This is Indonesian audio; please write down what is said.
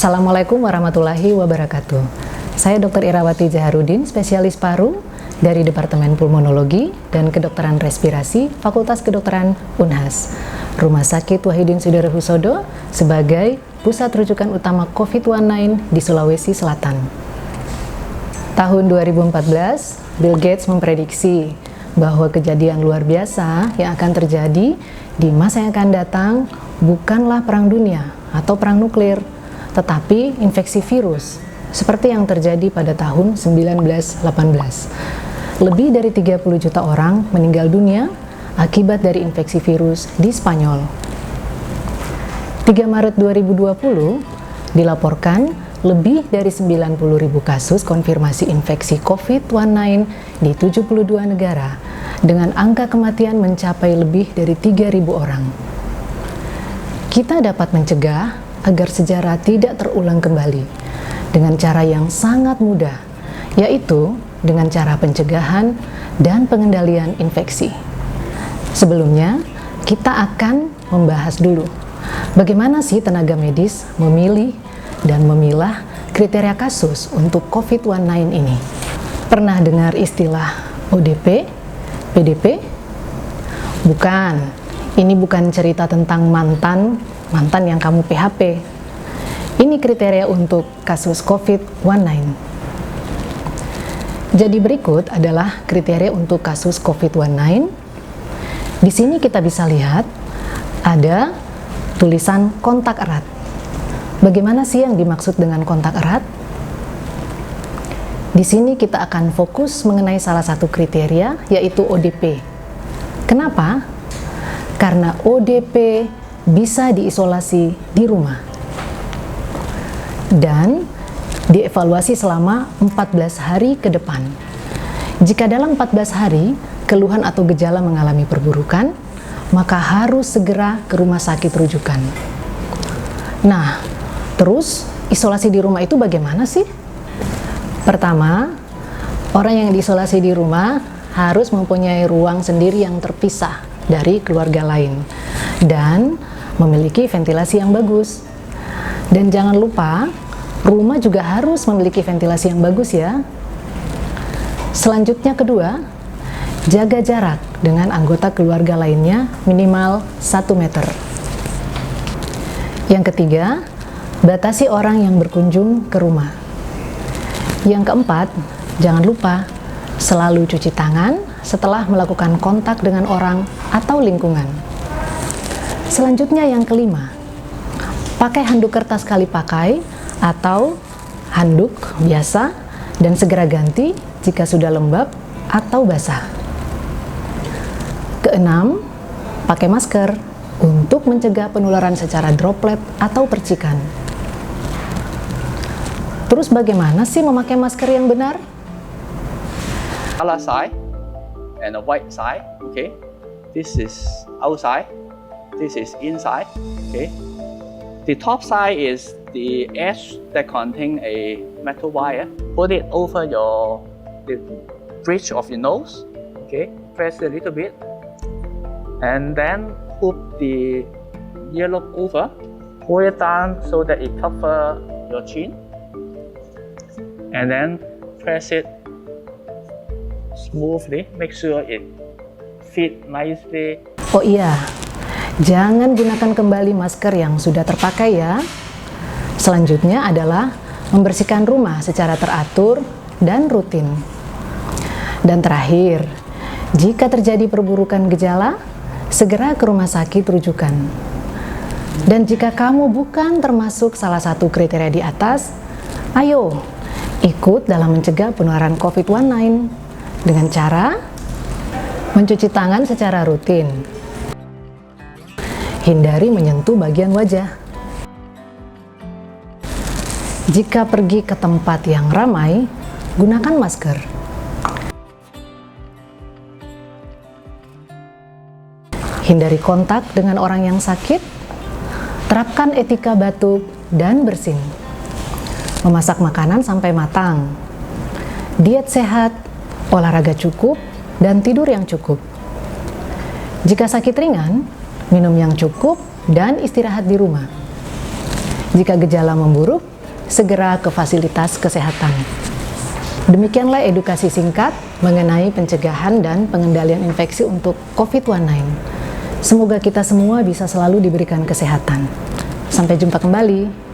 Assalamualaikum warahmatullahi wabarakatuh. Saya Dr. Irawati Jaharudin, spesialis paru dari Departemen Pulmonologi dan Kedokteran Respirasi Fakultas Kedokteran Unhas, Rumah Sakit Wahidin Sudirohusodo sebagai pusat rujukan utama COVID-19 di Sulawesi Selatan. Tahun 2014, Bill Gates memprediksi bahwa kejadian luar biasa yang akan terjadi di masa yang akan datang bukanlah perang dunia atau perang nuklir, tetapi infeksi virus, seperti yang terjadi pada tahun 1918. Lebih dari 30 juta orang meninggal dunia akibat dari infeksi virus di Spanyol. 3 Maret 2020 dilaporkan lebih dari 90.000 kasus konfirmasi infeksi COVID-19 di 72 negara, dengan angka kematian mencapai lebih dari 3.000 orang. Kita dapat mencegah agar sejarah tidak terulang kembali dengan cara yang sangat mudah, yaitu dengan cara pencegahan dan pengendalian infeksi. Sebelumnya, kita akan membahas dulu bagaimana sih tenaga medis memilih dan memilah kriteria kasus untuk COVID-19 ini. Pernah dengar istilah ODP, PDP? Bukan, ini bukan cerita tentang mantan yang kamu PHP. Ini kriteria untuk kasus COVID-19. Jadi berikut adalah kriteria untuk kasus COVID-19. Di sini kita bisa lihat ada tulisan kontak erat. Bagaimana sih yang dimaksud dengan kontak erat? Di sini kita akan fokus mengenai salah satu kriteria, yaitu ODP. Kenapa? Karena ODP bisa diisolasi di rumah dan dievaluasi selama 14 hari ke depan. Jika dalam 14 hari keluhan atau gejala mengalami perburukan, maka harus segera ke rumah sakit rujukan. Nah, terus isolasi di rumah itu bagaimana sih? Pertama, orang yang diisolasi di rumah harus mempunyai ruang sendiri yang terpisah dari keluarga lain dan memiliki ventilasi yang bagus. Dan jangan lupa, rumah juga harus memiliki ventilasi yang bagus ya. Selanjutnya kedua, jaga jarak dengan anggota keluarga lainnya minimal 1 meter. Yang ketiga, batasi orang yang berkunjung ke rumah. Yang keempat, jangan lupa selalu cuci tangan setelah melakukan kontak dengan orang atau lingkungan. Selanjutnya yang kelima, pakai handuk kertas sekali pakai atau handuk biasa dan segera ganti jika sudah lembab atau basah. Keenam, pakai masker untuk mencegah penularan secara droplet atau percikan. Terus bagaimana sih memakai masker yang benar? Color side and a white side. Okay, this is outside. This is inside. Okay, the top side is the edge that contain a metal wire. Put it over the bridge of your nose. Okay, press a little bit, and then put the earlobe over. Pull it down so that it cover your chin, and then press it smoothly. Make sure it fit nicely. Oh iya, jangan gunakan kembali masker yang sudah terpakai ya. Selanjutnya adalah membersihkan rumah secara teratur dan rutin. Dan terakhir, jika terjadi perburukan gejala, segera ke rumah sakit rujukan. Dan jika kamu bukan termasuk salah satu kriteria di atas, ayo ikut dalam mencegah penularan COVID-19 dengan cara mencuci tangan secara rutin. Hindari menyentuh bagian wajah. Jika pergi ke tempat yang ramai, gunakan masker. Hindari kontak dengan orang yang sakit. Terapkan etika batuk dan bersin. Memasak makanan sampai matang. Diet sehat, olahraga cukup, dan tidur yang cukup. Jika sakit ringan, minum yang cukup dan istirahat di rumah. Jika gejala memburuk, segera ke fasilitas kesehatan. Demikianlah edukasi singkat mengenai pencegahan dan pengendalian infeksi untuk COVID-19. Semoga kita semua bisa selalu diberikan kesehatan. Sampai jumpa kembali.